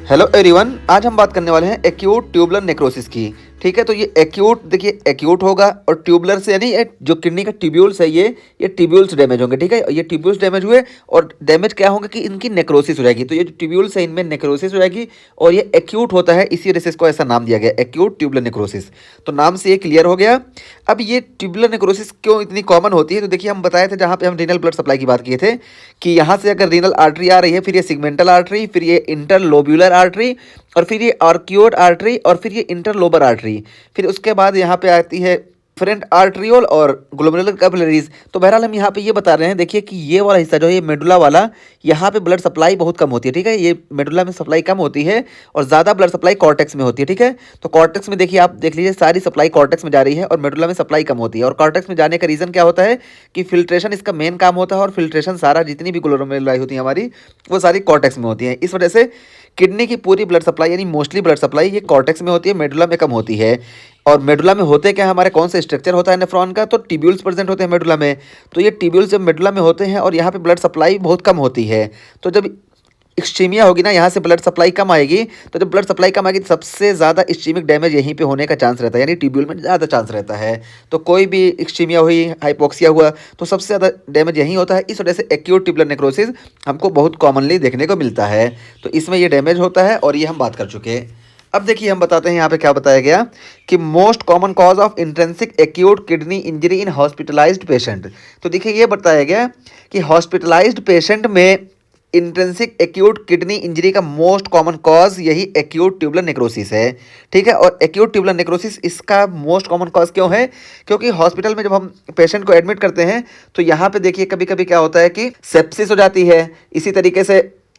Hello everyone, आज हम बात करने वाले हैं एक्यूट ट्यूबुलर नेक्रोसिस की। ठीक है, तो ये एक्यूट, देखिए एक्यूट होगा और ट्यूबुलर से यानी ये जो किडनी का ट्यूब्यूल्स है ये ट्यूब्यूल्स डैमेज होंगे। ठीक है, ये ट्यूब्यूल्स डैमेज हुए और डैमेज क्या होंगे कि इनकी नेक्रोसिस हो जाएगी। तो ये जो ट्यूब्यूल्स है इनमें नेक्रोसिस हो जाएगी और ये एक्यूट होता है, इसी वजह से इसको ऐसा नाम दिया गया एक्यूट ट्यूबुलर नेक्रोसिस। तो नाम से ये क्लियर हो गया। अब ये ट्यूबुलर नेक्रोसिस क्यों इतनी कॉमन होती है, तो देखिए हम बताए थे जहाँ पे हम रीनल ब्लड सप्लाई की बात किए थे कि यहाँ से अगर रीनल आर्टरी आ रही है, फिर ये सिगमेंटल आर्टरी, फिर ये इंटरलोब्यूलर आर्टरी और फिर ये आर्क्योड आर्टरी और फिर ये इंटरलोबर आर्टरी, फिर उसके बाद यहाँ पे आती है डिफरेंट आर्ट्रियोल और ग्लोमेरुलर कैपिलरीज। तो बहरहाल हम यहाँ पे ये बता रहे हैं, देखिए कि ये वाला हिस्सा जो है ये मेडुला वाला, यहाँ पे ब्लड सप्लाई बहुत कम होती है। ठीक है, ये मेडुला में सप्लाई कम होती है और ज़्यादा ब्लड सप्लाई कॉर्टेक्स में होती है। ठीक है, तो कॉर्टेक्स में देखिए, आप देख लीजिए सारी सप्लाई कॉर्टेक्स में जा रही है और मेडुला में सप्लाई कम होती है। और कॉर्टेक्स में जाने का रीज़न क्या होता है कि फिल्ट्रेशन इसका मेन काम होता है और फिल्ट्रेशन सारा जितनी भी ग्लोमेरुलाई होती है हमारी, वो सारी कॉर्टेक्स में होती है। इस वजह से किडनी की पूरी ब्लड सप्लाई यानी मोस्टली ब्लड सप्लाई ये कॉर्टेक्स में होती है, मेडुला में कम होती है। और मेडुला में होते क्या, हमारे कौन सा स्ट्रक्चर होता है नेफ्रॉन का, तो ट्यूब्यूल्स प्रेजेंट होते हैं मेडुला में। तो ये ट्यूब्यूल्स जब मेडुला में होते हैं और यहाँ पे ब्लड सप्लाई बहुत कम होती है, तो जब इस्कीमिया होगी ना, यहाँ से ब्लड सप्लाई कम आएगी, तो जब ब्लड सप्लाई कम आएगी तो सबसे ज़्यादा इस्कीमिक डैमेज यहीं पे होने का चांस रहता है, यानी ट्यूब्यूल में ज़्यादा चांस रहता है। तो कोई भी इस्कीमिया हुई, हाइपोक्सिया हुआ, तो सबसे ज़्यादा डैमेज यहीं होता है। इस वजह से एक्यूट ट्यूबुलर नेक्रोसिस हमको बहुत कॉमनली देखने को मिलता है। तो इसमें ये डैमेज होता है और ये हम बात कर चुके हैं। अब देखिए हम बताते हैं यहाँ पे क्या बताया गया कि most common cause of intrinsic acute kidney injury in hospitalised patient. तो देखिए ये बताया गया कि हॉस्पिटलाइज्ड पेशेंट में इंट्रिंसिक एक्यूट किडनी इंजरी का मोस्ट कॉमन कॉज यही एक्यूट ट्यूबुलर नेक्रोसिस है। ठीक है, और एक्यूट ट्यूबुलर नेक्रोसिस इसका मोस्ट कॉमन कॉज क्यों है, क्योंकि हॉस्पिटल में जब हम पेशेंट को एडमिट करते हैं तो यहाँ पे देखिए कभी कभी क्या होता है कि सेप्सिस हो जाती है, इसी तरीके से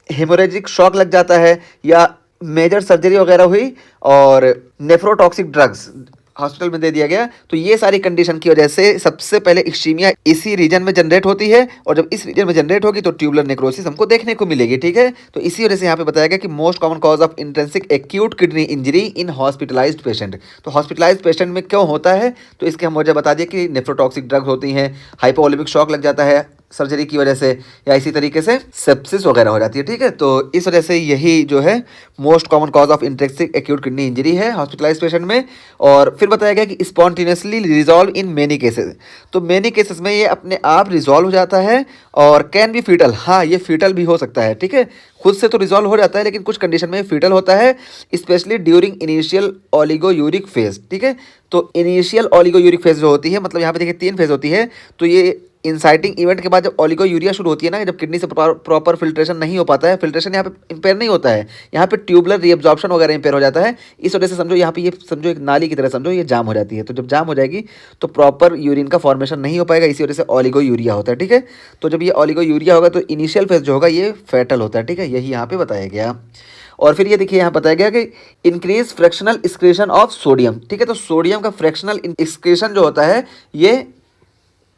हेमोरेजिक शॉक लग जाता है या मेजर सर्जरी वगैरह हुई और नेफ्रोटॉक्सिक ड्रग्स हॉस्पिटल में दे दिया गया। तो ये सारी कंडीशन की वजह से सबसे पहले इस्कीमिया इसी रीजन में जनरेट होती है और जब इस रीजन में जनरेट होगी तो ट्यूबुलर नेक्रोसिस हमको देखने को मिलेगी। ठीक है, तो इसी वजह से यहाँ पे बताया गया कि most common cause of intrinsic acute kidney injury in hospitalised patient. तो हॉस्पिटलाइज्ड पेशेंट में क्यों होता है, तो इसके हम वजह बता दिए कि नेफ्रोटॉक्सिक ड्रग्स होती हैं, हाइपोवोलेमिक शॉक लग जाता है सर्जरी की वजह से, या इसी तरीके से सेप्सिस वगैरह हो जाती है। ठीक है, तो इस वजह से यही जो है most common cause of intrinsic acute kidney injury है हॉस्पिटलाइज्ड पेशेंट में। और फिर बताया गया कि spontaneously resolve in many cases. तो मेनी केसेस में ये अपने आप रिजॉल्व हो जाता है और कैन बी फीटल, हाँ ये फीटल भी हो सकता है। ठीक है, खुद से तो रिजॉल्व हो जाता है लेकिन कुछ कंडीशन में फीटल होता है, स्पेशली ड्यूरिंग इनिशियल ओलिगोयूरिक फेज। ठीक है, तो इनिशियल ओलिगोयूरिक फेज जो होती है, मतलब यहाँ पे देखिए 3 फेज होती है। तो ये इंसाइटिंग इवेंट के बाद जब ओलिगोयूरिया शुरू होती है ना, जब किडनी से प्रॉपर फिल्ट्रेशन नहीं हो पाता है, फिल्ट्रेशन यहाँ पे इंपेयर नहीं होता है, यहाँ पे ट्यूबुलर रीअब्जॉर्प्शन वगैरह इंपेयर हो जाता है। इस वजह से समझो यहाँ पे ये समझो एक नाली की तरह समझो ये जाम हो जाती है। तो जब जाम हो जाएगी तो प्रॉपर यूरिन का फॉर्मेशन नहीं हो पाएगा, इसी वजह से ओलिगोयूरिया होता है। ठीक है, तो जब ये ओलिगोयूरिया होगा तो इनिशियल फेज जो होगा ये फैटल होता है। ठीक है, यही यहाँ पे बताया गया। और फिर ये देखिए यहाँ बताया गया कि increase fractional excretion of sodium. ठीक है, तो सोडियम का फ्रैक्शनल एक्सक्रीशन जो होता है ये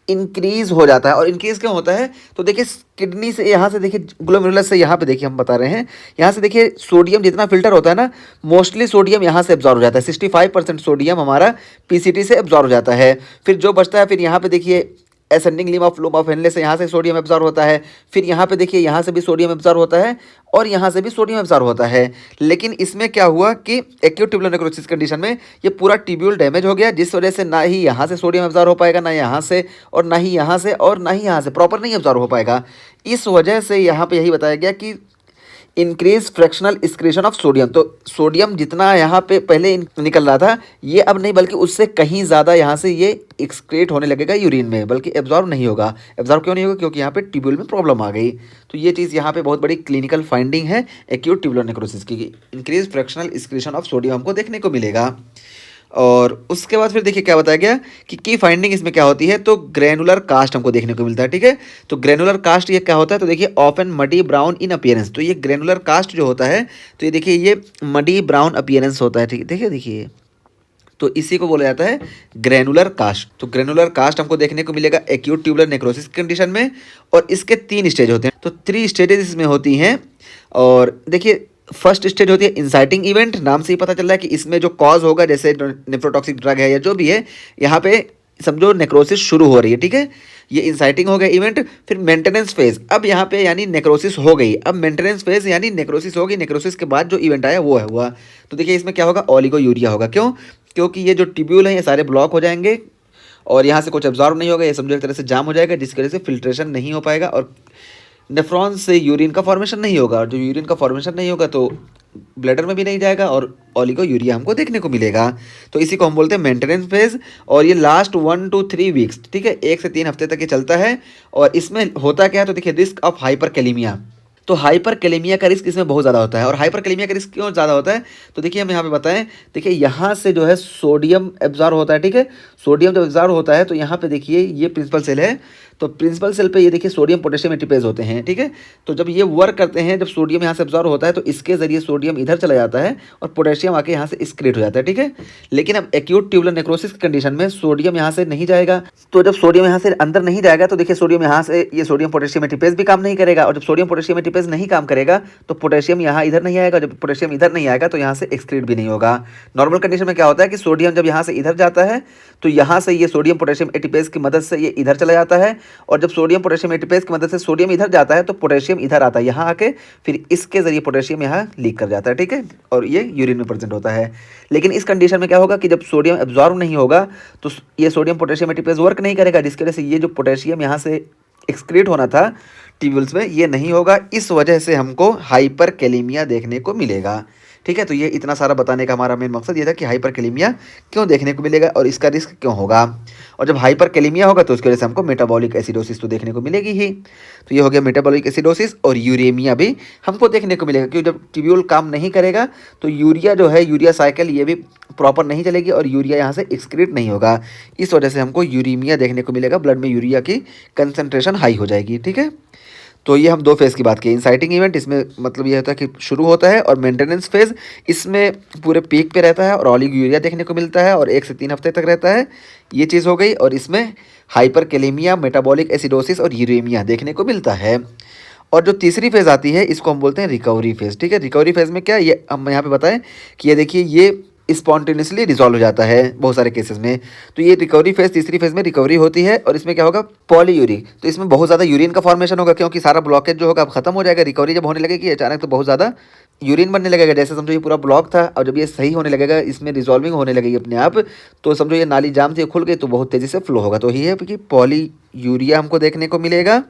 इंक्रीज हो जाता है। और इंक्रीज क्यों होता है, तो देखिए किडनी से यहाँ से देखिए ग्लोमेरुलस से यहाँ पे देखिए हम बता रहे हैं, यहाँ से देखिए सोडियम जितना फिल्टर होता है ना, मोस्टली सोडियम यहाँ से एब्जॉर्ब हो जाता है। 65% सोडियम हमारा पीसीटी से एब्जॉर्ब हो जाता है। फिर जो बचता है, फिर यहाँ पे देखिए ascending limb of loop of Henle से यहाँ से सोडियम एब्जॉर्ब होता है। फिर यहाँ पे देखिए यहाँ से भी सोडियम एब्जॉर्ब होता है और यहाँ से भी सोडियम एब्जॉर्ब होता है। लेकिन इसमें क्या हुआ कि एक्यूट ट्यूबुलर नेक्रोसिस कंडीशन में ये पूरा ट्यूब्यूल डैमेज हो गया, जिस वजह से ना ही यहाँ से सोडियम एब्जॉर्ब हो पाएगा, ना यहाँ से और ना ही यहाँ से और ना ही यहाँ से प्रॉपर नहीं एब्जॉर्ब हो पाएगा। इस वजह से यहाँ पे यही बताया गया कि increase fractional excretion of sodium. तो सोडियम जितना यहाँ पे पहले निकल रहा था ये अब नहीं, बल्कि उससे कहीं ज़्यादा यहाँ से ये एक्सक्रीट होने लगेगा यूरिन में, बल्कि एब्जॉर्ब नहीं होगा। एब्जॉर्ब क्यों नहीं होगा, क्योंकि यहाँ पे ट्यूब्यूल में प्रॉब्लम आ गई। तो ये चीज़ यहाँ पे बहुत बड़ी क्लिनिकल फाइंडिंग है एक्यूट ट्यूबुलर नेक्रोसिस की, increase fractional excretion of sodium हमको देखने को मिलेगा। और उसके बाद फिर देखिए क्या बताया गया कि की फाइंडिंग इसमें क्या होती है, तो ग्रेनुलर कास्ट हमको देखने को मिलता है। ठीक है, तो ग्रेनुलर कास्ट ये क्या होता है, तो देखिए ऑफन मडी ब्राउन इन अपीयरेंस। तो ये ग्रेनुलर कास्ट जो होता है, तो ये देखिए ये मडी ब्राउन अपीयरेंस होता है। ठीक है, देखिए देखिए, तो इसी को बोला जाता है ग्रेनुलर कास्ट। तो ग्रेनुलर कास्ट हमको देखने को मिलेगा एक्यूट ट्यूबुलर नेक्रोसिस कंडीशन में। और इसके 3 स्टेज होते हैं, तो 3 स्टेजेस इसमें होती हैं। और देखिए फर्स्ट स्टेज होती है इंसाइटिंग इवेंट, नाम से ही पता चल रहा है कि इसमें जो कॉज होगा, जैसे नेफ्रोटॉक्सिक ड्रग है या जो भी है, यहाँ पे समझो नेक्रोसिस शुरू हो रही है, ठीक है। ये इंसाइटिंग हो गया इवेंट। फिर मेंटेनेंस फेज, अब यहाँ पे यानी नेक्रोसिस हो गई, अब मेंटेनेंस फेज यानी नेक्रोसिस होगी, नेक्रोसिस के बाद जो इवेंट आया वो है हुआ। तो देखिए इसमें क्या होगा, ओलिगोयूरिया होगा। क्यों? क्योंकि ये जो ट्यूब्यूल है ये सारे ब्लॉक हो जाएंगे और यहाँ से कुछ एब्जॉर्ब नहीं होगा, ये समझो एक तरह से जाम हो जाएगा, जिसकी वजह से फिल्ट्रेशन नहीं हो पाएगा और नेफ्रॉन से यूरिन का फॉर्मेशन नहीं होगा। और जो यूरिन का फॉर्मेशन नहीं होगा तो ब्लैडर में भी नहीं जाएगा और ओलिगोयूरिया हमको देखने को मिलेगा। तो इसी को हम बोलते हैं मेंटेनेंस फेज। और ये लास्ट 1 to 3 वीक्स, ठीक है, 1 से 3 हफ्ते तक ये चलता है। और इसमें होता क्या है, तो देखिए रिस्क ऑफ हाइपरकैलेमिया। तो हाइपरकैलेमिया का रिस्क इसमें बहुत ज़्यादा होता है। और हाइपरकैलेमिया का रिस्क क्यों ज़्यादा होता है, तो देखिए हम यहाँ पे बताएं। देखिए यहाँ से जो है सोडियम एब्जॉर्ब होता है, ठीक है। सोडियम जब एब्जॉर्ब होता है तो यहाँ पे देखिए ये प्रिंसिपल सेल है, तो प्रिंसिपल सेल पे ये देखिए सोडियम पोटेशियम एटीपेज होते हैं, ठीक है। तो जब ये वर्क करते हैं, जब सोडियम यहाँ से एब्जॉर्ब होता है तो इसके जरिए सोडियम इधर चला जाता है और पोटेशियम आके यहाँ से एक्सक्रीट हो जाता है, ठीक है। लेकिन अब एक्यूट ट्यूबुलर नेक्रोसिस की कंडीशन में सोडियम यहाँ से नहीं जाएगा। तो जब सोडियम यहाँ से अंदर नहीं जाएगा तो देखिए सोडियम यहाँ से ये सोडियम पोटेशियम एटीपेज भी काम नहीं करेगा। और जब सोडियम पोटेशियम एटीपेज नहीं काम करेगा तो पोटेशियम यहाँ इधर नहीं आएगा। जब पोटेशियम इधर नहीं आएगा तो यहाँ से एक्सक्रीट भी नहीं होगा। नॉर्मल कंडीशन में क्या होता है कि सोडियम जब यहाँ से इधर जाता है तो यहाँ से ये सोडियम पोटेशियम एटीपेज की मदद से ये इधर चला जाता है। और जब सोडियम पोटेशियम एटीपेज की मदद से सोडियम इधर जाता है तो पोटेशियम इधर आता है यहाँ आके, फिर इसके जरिए पोटेशियम यहाँ लीक कर जाता है, ठीक है। और ये यूरिन में प्रेजेंट होता है। लेकिन इस कंडीशन में क्या होगा कि जब सोडियम एब्जॉर्ब नहीं होगा तो ये सोडियम पोटेशियम एटीपेज वर्क नहीं करेगा, जिसकी वजह से ये जो पोटेशियम यहाँ से एक्सक्रीट होना था ट्यूब्यूल्स में ये नहीं होगा। इस वजह से हमको हाइपरकैलेमिया देखने को मिलेगा, ठीक है। तो ये इतना सारा बताने का हमारा मेन मकसद ये था कि हाइपरकैलेमिया क्यों देखने को मिलेगा और इसका रिस्क क्यों होगा। और जब हाइपरकैलेमिया होगा तो उसकी वजह से हमको मेटाबॉलिक एसिडोसिस तो देखने को मिलेगी ही। तो ये हो गया मेटाबॉलिक एसिडोसिस। और यूरेमिया भी हमको देखने को मिलेगा, क्योंकि जब ट्यूब्यूल काम नहीं करेगा तो यूरिया जो है, यूरिया साइकिल ये भी प्रॉपर नहीं चलेगी और यूरिया यहाँ से एक्सक्रीट नहीं होगा। इस वजह से हमको यूरेमिया देखने को मिलेगा, ब्लड में यूरिया की कंसनट्रेशन हाई हो जाएगी, ठीक है। तो ये हम 2 फेज़ की बात की। इंसाइटिंग इवेंट, इसमें मतलब ये होता है कि शुरू होता है, और मेंटेनेंस फेज़ इसमें पूरे पीक पे रहता है और ओलिगोयूरिया देखने को मिलता है और 1 से 3 हफ्ते तक रहता है। ये चीज़ हो गई। और इसमें हाइपरकैलेमिया, मेटाबॉलिक एसिडोसिस और यूरेमिया देखने को मिलता है। और जो तीसरी फेज़ आती है इसको हम बोलते हैं रिकवरी फेज़, ठीक है। रिकवरी फेज़ में क्या, ये हम यहाँ पे बताएं कि ये देखिए ये स्पॉन्टेनियसली रिजॉल्व हो जाता है बहुत सारे केसेस में। तो ये रिकवरी फेज, तीसरी फेज में रिकवरी होती है। और इसमें क्या होगा, पॉलीयूरिक, तो इसमें बहुत ज़्यादा यूरिन का फॉर्मेशन होगा, क्योंकि सारा ब्लॉकेज जो होगा अब खत्म हो जाएगा। रिकवरी जब होने लगेगी अचानक तो बहुत ज़्यादा यूरिन बनने लगेगा, जैसे समझो ये पूरा ब्लॉक था और जब ये सही होने लगेगा, इसमें रिजॉल्विंग होने लगेगी अपने आप, तो समझो ये नाली जाम थी खुल गई तो बहुत तेज़ी से फ्लो होगा। तो यही है कि पॉलीयूरिया हमको देखने को मिलेगा।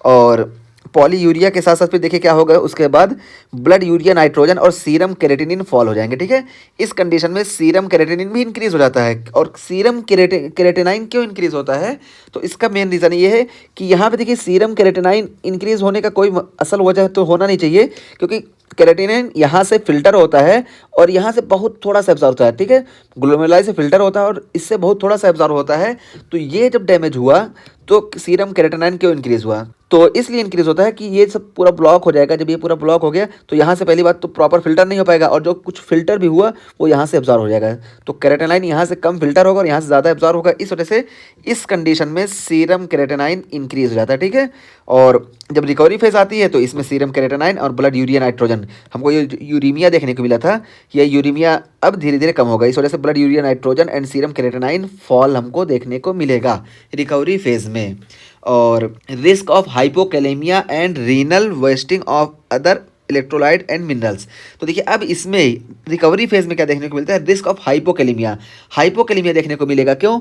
और पॉलीयूरिया के साथ साथ फिर देखिए क्या होगा, उसके बाद ब्लड यूरिया नाइट्रोजन और सीरम केरेटिनिन फॉल हो जाएंगे, ठीक है। इस कंडीशन में सीरम केरेटिनिन भी इंक्रीज हो जाता है। और सीरम केरेटिनाइन क्यों इंक्रीज होता है, तो इसका मेन रीज़न ये है कि यहाँ पे देखिए सीरम केरेटिनाइन इंक्रीज होने का कोई असल वजह तो होना नहीं चाहिए, क्योंकि केरेटिनिन यहाँ से फिल्टर होता है और यहाँ से बहुत थोड़ा सा एब्जॉर्ब होता है, ठीक है। ग्लोमेरुलाई से फिल्टर होता है और इससे बहुत थोड़ा सा एब्जॉर्ब होता है। तो ये जब डैमेज हुआ तो सीरम केरेटिनाइन क्यों इंक्रीज हुआ, तो इसलिए इंक्रीज होता है कि ये सब पूरा ब्लॉक हो जाएगा। जब ये पूरा ब्लॉक हो गया तो यहाँ से पहली बात तो प्रॉपर फिल्टर नहीं हो पाएगा, और जो कुछ फिल्टर भी हुआ वो यहाँ से एब्जॉर्ब हो जाएगा। तो केरेटिनाइन यहाँ से कम फिल्टर होगा और यहाँ से ज़्यादा एब्जॉर्ब होगा। इस वजह से इस कंडीशन में सीरम केरेटिनाइन इंक्रीज हो जाता है, ठीक है। और जब रिकवरी फेज आती है तो इसमें सीरम केरेटिनाइन और ब्लड यूरिया नाइट्रोजन, हमको ये यूरीमिया देखने को मिला था, ये यूरीमिया अब धीरे धीरे कम होगा। इस वजह से blood urea nitrogen and serum creatinine fall हमको देखने को मिलेगा रिकवरी फेज में। और risk of hypokalemia and renal wasting of other electrolyte and minerals. तो देखिए अब इसमें रिकवरी फेज में क्या देखने को मिलता है, रिस्क ऑफ हाइपोकैलेमिया। हाइपोकैलेमिया देखने को मिलेगा, क्यों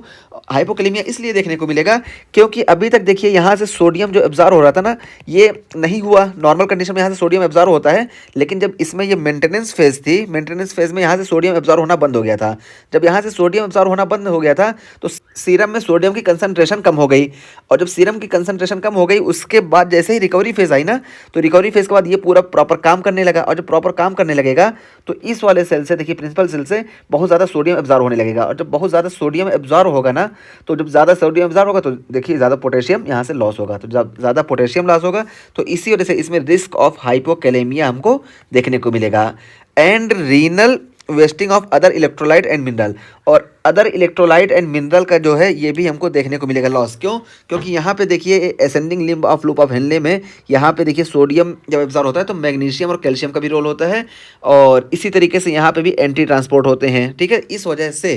हाइपोकैलेमिया इसलिए देखने को मिलेगा क्योंकि अभी तक देखिए यहाँ से सोडियम जो एब्जॉर्ब हो रहा था ना, ये नहीं हुआ। नॉर्मल कंडीशन में यहाँ से सोडियम एब्जॉर्ब होता है, लेकिन जब इसमें ये मेंटेनेंस फेज थी, मेंटेनेंस फेज में यहाँ से सोडियम एब्जॉर्ब होना बंद हो गया था। जब यहाँ से सोडियम एब्जॉर्ब होना बंद हो गया था तो सीरम में सोडियम की कंसनट्रेशन कम हो गई, और जब सीरम की कंसनट्रेशन कम हो गई उसके बाद जैसे ही रिकवरी फेज आई ना, तो रिकवरी फेज के बाद ये पूरा प्रॉपर काम करने लगा। और जब प्रॉपर काम करने लगेगा तो इस वाले सेल से देखिए प्रिंसिपल सेल से बहुत ज़्यादा सोडियम एब्जॉर्ब होने लगेगा। और जब बहुत ज़्यादा सोडियम एब्जॉर्ब होगा ना, तो जब ज़्यादा सोडियम एब्जॉर्ब होगा तो देखिए ज़्यादा पोटेशियम यहाँ से लॉस होगा। तो जब ज़्यादा पोटेशियम लॉस होगा तो इसी वजह से इसमें रिस्क ऑफ हाइपोकैलेमिया हमको देखने को मिलेगा। And renal wasting of other electrolyte and mineral, और अदर इलेक्ट्रोलाइट एंड मिनरल का जो है ये भी हमको देखने को मिलेगा लॉस। क्यों, क्योंकि यहाँ पे देखिए ascending limb of loop of Henle में यहाँ पे देखिए सोडियम जब एब्जॉर्ब होता है तो मैग्नीशियम और कैल्शियम का भी रोल होता है, और इसी तरीके से यहाँ पे भी एंटी ट्रांसपोर्ट होते हैं, ठीक है। इस वजह से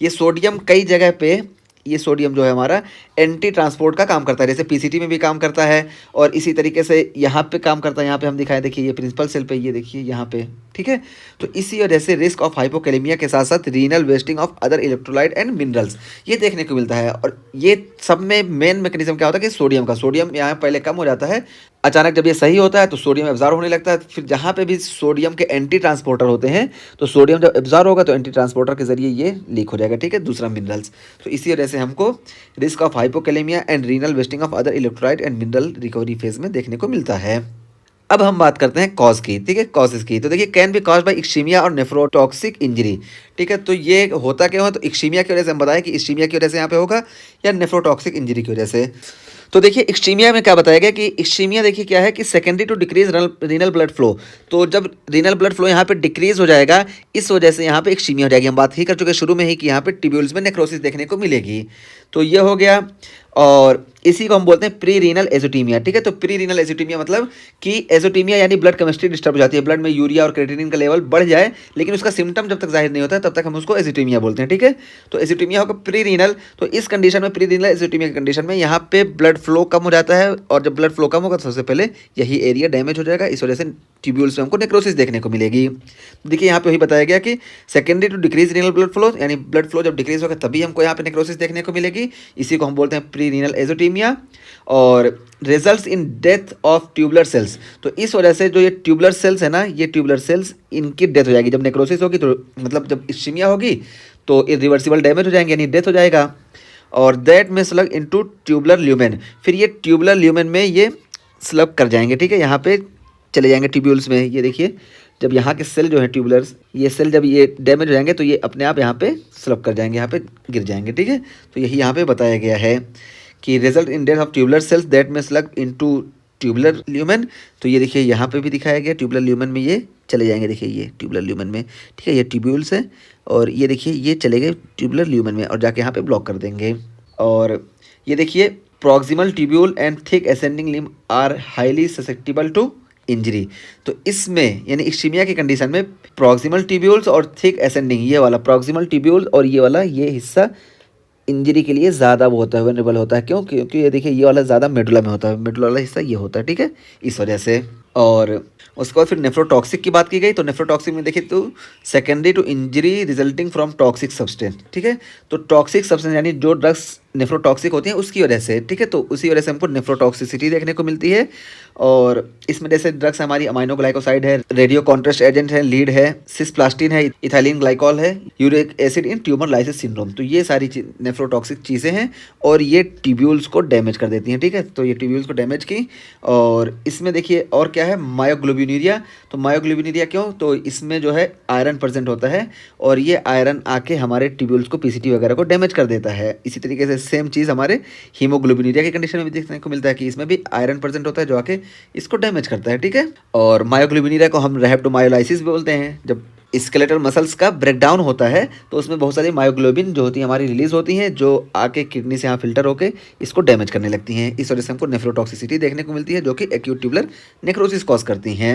ये सोडियम कई जगह पे ये सोडियम जो है हमारा एंटी ट्रांसपोर्ट का काम करता है, जैसे पीसीटी में भी काम करता है और इसी तरीके से यहाँ पे काम करता है। यहाँ पे हम दिखाएं, देखिए ये प्रिंसिपल सेल पे, ये देखिए यहाँ पे, ठीक है। तो इसी वजह से रिस्क ऑफ हाइपोकैलेमिया के साथ साथ renal wasting of other electrolyte and minerals ये देखने को मिलता है। और ये सब में मेन मैकेनिज्म क्या होता है कि सोडियम यहाँ पहले कम हो जाता है, अचानक जब ये सही होता है तो सोडियम एब्जॉर्ब होने लगता है। फिर जहाँ पे भी सोडियम के एंटी ट्रांसपोर्टर होते हैं तो सोडियम जब एब्जॉर्ब होगा तो एंटी ट्रांसपोर्टर के जरिए ये लीक हो जाएगा, ठीक है, दूसरा मिनरल्स। तो इसी वजह से हमको risk of hypokalemia and renal wasting of other electrolyte and mineral recovery phase में देखने को मिलता है। अब हम बात करते हैं कॉज की, ठीक है, कॉजेज की। तो देखिए कैन बी कॉज बाय इक्सीमिया और नेफ्रोटॉक्सिक इंजरी, ठीक है। तो ये होता क्या हो, तो इक्सीमिया की वजह से हम बताएं कि इक्सीमिया की वजह से यहाँ पे होगा या नेफ्रोटॉक्सिक इंजरी की वजह से। तो देखिए इक्सीमिया में क्या बताया गया कि इक्सीमिया देखिए क्या है कि secondary to decrease renal blood flow. तो जब रीनल ब्लड फ्लो यहाँ पे डिक्रीज हो जाएगा, इस वजह से यहाँ पे इक्सीमिया हो जाएगी। हम बात ही कर चुके शुरू में ही कि यहाँ पे ट्यूब्यूल्स में नेक्रोसिस देखने को मिलेगी। तो ये हो गया, और इसी को हम बोलते हैं प्री रीनल एजोटीमिया, ठीक है। तो प्री रीनल एजोटीमिया मतलब कि एजोटीमिया यानी ब्लड केमिस्ट्री डिस्टर्ब हो जाती है, ब्लड में यूरिया और क्रेटिनिन का लेवल बढ़ जाए, लेकिन उसका सिम्टम जब तक जाहिर नहीं होता है तब तक हम उसको एजोटीमिया बोलते हैं, ठीक है। तो एजोटीमिया होगा प्री रीनल। तो इस कंडीशन में, प्री रीनल एजोटीमिया की कंडीशन में यहाँ पे ब्लड फ्लो कम हो जाता है, और जब ब्लड फ्लो कम होगा तो सबसे पहले यही एरिया डैमेज हो जाएगा, इस वजह से ट्यूब्यूल्स में हमको नेक्रोसिस देखने को मिलेगी। देखिए यहाँ पे वही बताया गया कि secondary to decrease renal blood flow, यानी ब्लड फ्लो जब डिक्रीज होगा तभी हमको यहाँ पे नेक्रोसिस देखने को मिलेगी। इसी को हम बोलते हैं प्री रीनल एजोटीमिया। और results in death of tubular cells, तो इस वजह से जो ये ट्यूबुलर सेल्स है ना, ये ट्यूबुलर सेल्स इनकी डेथ हो जाएगी। जब नेक्रोसिस होगी तो मतलब जब इस्कीमिया होगी तो इरिवर्सिबल डैमेज हो जाएंगे, यानी डेथ हो जाएगा। और दैट में स्लग इनटू ट्यूबुलर ल्यूमेन, फिर ये ट्यूबुलर ल्यूमेन में ये स्लग कर जाएंगे, ठीक है, यहाँ पे चले जाएंगे ट्यूब्यूल्स में। ये देखिए जब यहाँ के सेल जो है ट्यूबुलर्स, ये सेल जब ये डैमेज हो जाएंगे तो ये अपने आप यहाँ पे स्लग कर जाएंगे, यहाँ पे गिर जाएंगे, ठीक है। तो यही यहाँ पे बताया गया है कि result in death of tubular cells that में स्लग इनटू ट्यूबुलर ल्यूमेन। तो ये देखिए यहाँ पे भी दिखाया गया, ट्यूबुलर ल्यूमेन में ये चले जाएंगे, देखिए ये ट्यूबुलर ल्यूमेन में, ठीक है, ये ट्यूब्यूल्स है और ये देखिए ये चले गए ट्यूबुलर ल्यूमेन में और जाके यहाँ पे ब्लॉक कर देंगे। और ये देखिए proximal tubule and thick ascending limb are highly susceptible to injury. तो इसमें यानी इस्कीमिया की कंडीशन में प्रॉक्सिमल ट्यूब्यूल्स और थिक असेंडिंग, ये वाला प्रॉक्सिमल ट्यूब्यूल और ये वाला ये हिस्सा इंजरी के लिए ज़्यादा वो होता है, वेनरेबल होता है। क्यों? क्योंकि ये देखिए ये वाला ज़्यादा मेडुला में होता है, मेडुला वाला हिस्सा ये होता है, ठीक है, इस वजह से। और उसके बाद फिर नेफ्रोटॉक्सिक की बात की गई। तो नेफ्रोटॉक्सिक में देखिए तो secondary to injury resulting from toxic substance, ठीक है। तो टॉक्सिक सब्सटेंस यानी जो ड्रग्स नेफ्रोटॉक्सिक होती हैं उसकी वजह से, ठीक है, तो उसी वजह से हमको नेफ्रोटॉक्सिसिटी देखने को मिलती है। और इसमें जैसे ड्रग्स हमारी अमाइनोग्लाइकोसाइड है, रेडियो कॉन्ट्रास्ट एजेंट है, लीड है, सिस्प्लास्टिन है, इथाइलिन ग्लाइकॉल है, uric acid in tumour lysis syndrome. तो ये सारी नेफ्रोटॉक्सिक चीज़ें हैं और ये ट्यूब्यूल्स को डैमेज कर देती हैं, ठीक है। तो ये ट्यूब्यूल्स को डैमेज की। और इसमें देखिए और क्या है, मायोग्लोबिनुरिया। तो मायोग्लोबिनुरिया क्यों? तो इसमें जो है आयरन प्रेजेंट होता है और ये आयरन आके हमारे ट्यूब्यूल्स को, पीसीटी वगैरह को डैमेज कर देता है। इसी तरीके से सेम चीज़ हमारे हीमोग्लोबिनुरिया की कंडीशन में भी देखने को मिलता है कि इसमें भी आयरन प्रेजेंट होता है जो आके इसको डैमेज करता है, ठीक है। और मायोग्लोबिनुरिया को हम रैप्टोमायोलाइसिस भी बोलते हैं। जब स्केलेटल मसल्स का ब्रेकडाउन होता है तो उसमें बहुत सारी मायोग्लोबिन जो होती है हमारी रिलीज होती हैं, जो आके किडनी से यहाँ फिल्टर होके इसको डैमेज करने लगती हैं। इस वजह से हमको नेफ्रोटॉक्सिसिटी देखने को मिलती है जो कि एक्यूट ट्यूबुलर नेक्रोसिस कॉज करती हैं।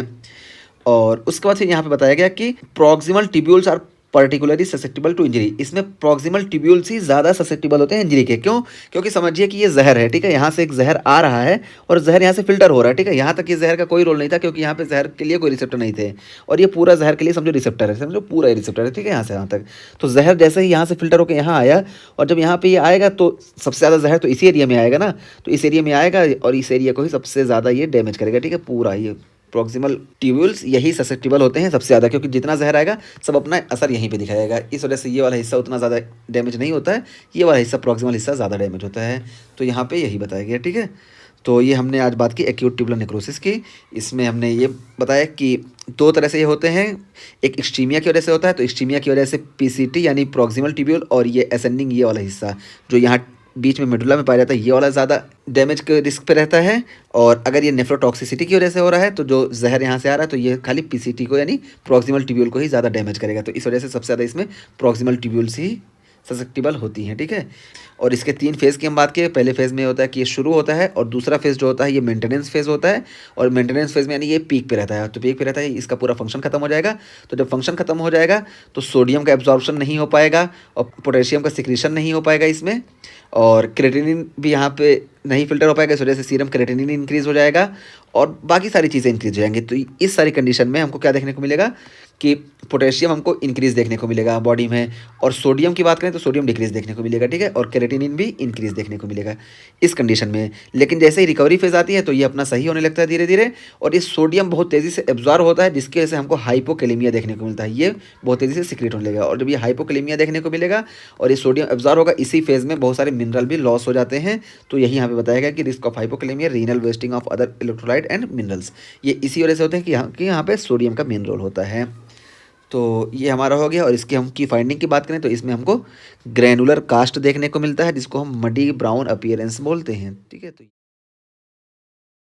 और उसके बाद फिर यहाँ पे बताया गया कि proximal tubules are particularly susceptible to injury. इसमें प्रॉक्सिमल ट्यूब्यूल्स ही ज़्यादा ससेप्टिबल होते हैं इंजरी के। क्यों? क्योंकि समझिए कि ये जहर है, ठीक है, यहाँ से एक जहर आ रहा है और जहर यहाँ से फिल्टर हो रहा है, ठीक है। यहाँ तक ये जहर का कोई रोल नहीं था क्योंकि यहाँ पे जहर के लिए कोई रिसेप्टर नहीं थे, और ये पूरा जहर के लिए समझो रिसेप्टर है, समझो पूरा रिसेप्टर है, ठीक है, यहाँ से यहाँ तक। तो जहर जैसे ही यहाँ से फिल्टर होकर यहाँ आया और जब यहाँ पे ये आएगा तो सबसे ज़्यादा जहर तो इसी एरिया में आएगा ना, तो इस एरिया में आएगा और इस एरिया को ही सबसे ज़्यादा ये डैमेज करेगा, ठीक है, पूरा ये प्रॉक्सिमल ट्यूब्यूल्स यही ससेप्टिबल होते हैं सबसे ज़्यादा, क्योंकि जितना जहर आएगा सब अपना असर यहीं पे दिखाएगा। इस वजह से ये वाला हिस्सा उतना ज़्यादा डैमेज नहीं होता है, ये वाला हिस्सा प्रॉक्सिमल हिस्सा ज़्यादा डैमेज होता है। तो यहाँ पे यही बताया गया, ठीक है। तो ये हमने आज बात की एक्यूट ट्यूबुलर नेक्रोसिस की। इसमें हमने ये बताया कि दो तरह से ये होते हैं, एक इस्कीमिया की वजह से होता है, तो इस्कीमिया की वजह से पीसीटी यानी प्रॉक्सिमल ट्यूब्यूल और ये असेंडिंग ये वाला हिस्सा जो यहाँ बीच में मेडुला में पाया जाता है ये वाला ज़्यादा डैमेज के रिस्क पे रहता है। और अगर ये नेफ्रोटॉक्सिसिटी की वजह से हो रहा है तो जो जहर यहाँ से आ रहा है तो ये खाली पीसीटी को यानी प्रॉक्सिमल ट्यूब्यूल को ही ज़्यादा डैमेज करेगा। तो इस वजह से सबसे ज़्यादा इसमें प्रॉक्सिमल ट्यूब्यूल्स ही ससेप्टिबल होती हैं, ठीक है। और इसके 3 फेज़ की हम बात करें, पहले फेज़ में होता है कि ये शुरू होता है और दूसरा फेज़ जो होता है ये मेंटेनेंस फेज़ होता है। और मेंटेनेंस फेज़ में यानी ये पीक पे रहता है, तो पीक पे रहता है, इसका पूरा फंक्शन खत्म हो जाएगा। तो जब फंक्शन खत्म हो जाएगा तो सोडियम का एब्जॉर्प्शन नहीं हो पाएगा और पोटेशियम का सिक्रीशन नहीं हो पाएगा इसमें, और क्रेटिनिन भी यहाँ पे नहीं फ़िल्टर हो पाएगा, इस वजह से सीरम क्रेटिनिन इंक्रीज़ हो जाएगा और बाकी सारी चीज़ें इंक्रीज़ हो जाएँगी। तो इस सारी कंडीशन में हमको क्या देखने को मिलेगा कि पोटेशियम हमको इंक्रीज़ देखने को मिलेगा बॉडी में, और सोडियम की बात करें तो सोडियम डिक्रीज़ देखने को मिलेगा, ठीक है, और क्रेटिनिन भी इंक्रीज़ देखने को मिलेगा इस कंडीशन में। लेकिन जैसे ही रिकवरी फेज़ आती है तो ये अपना सही होने लगता है धीरे-धीरे, और ये सोडियम बहुत तेज़ी से एब्ज़ॉर्ब होता है, जिसकी वजह से हमको हाइपोकैलेमिया देखने को मिलता है। ये बहुत तेज़ी से सिक्रीट होने लगेगा, और जब ये हाइपोकैलेमिया देखने को मिलेगा और ये सोडियम एब्ज़ॉर्ब होगा, इसी फेज़ में बहुत सारे मिनरल भी लॉस हो जाते हैं। तो यही यहाँ पे बताया गया कि risk of hypokalemia, renal wasting of other electrolyte and minerals, ये इसी वजह से होते हैं कि यहाँ पे सोडियम का मेन रोल होता है। तो ये हमारा हो गया। और इसकी हम की फाइंडिंग की बात करें तो इसमें हमको ग्रैनुलर कास्ट देखने को मिलता है, जिसको हम मडी ब्राउन अपीयरेंस बोलते हैं, ठीक है। तो